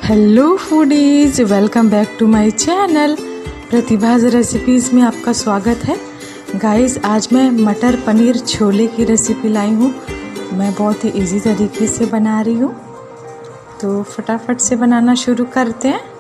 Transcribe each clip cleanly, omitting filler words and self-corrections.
Hello foodies, welcome back to my channel Pratibha's recipes में आपका स्वागत है। गाइस, आज मैं मटर पनीर छोले की रेसिपी लाई हूँ। मैं बहुत ही इजी तरीके से बना रही हूँ, तो फटाफट से बनाना शुरू करते हैं।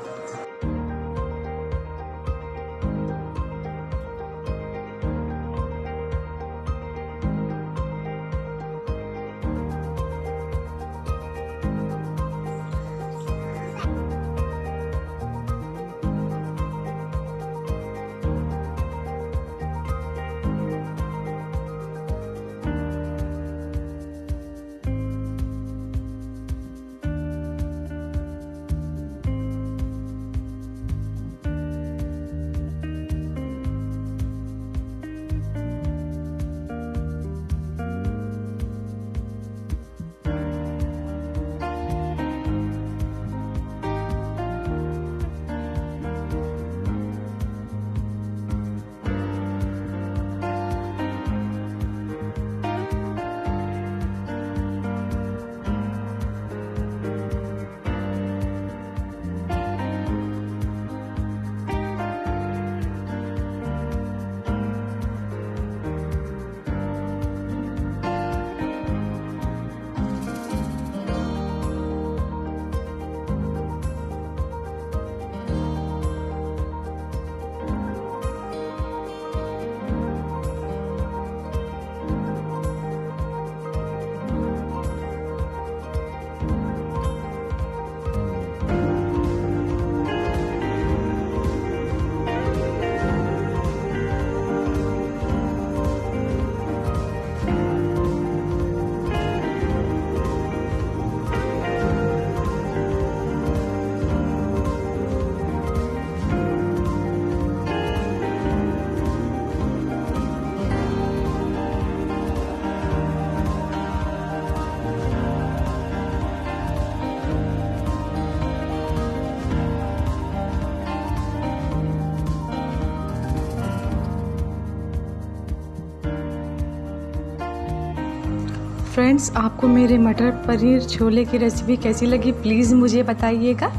फ्रेंड्स, आपको मेरे मटर पनीर छोले की रेसिपी कैसी लगी प्लीज़ मुझे बताइएगा।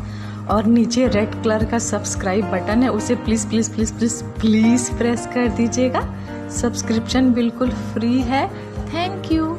और नीचे रेड कलर का सब्सक्राइब बटन है, उसे please please please please please press कर दीजिएगा। सब्सक्रिप्शन बिल्कुल फ्री है। Thank you.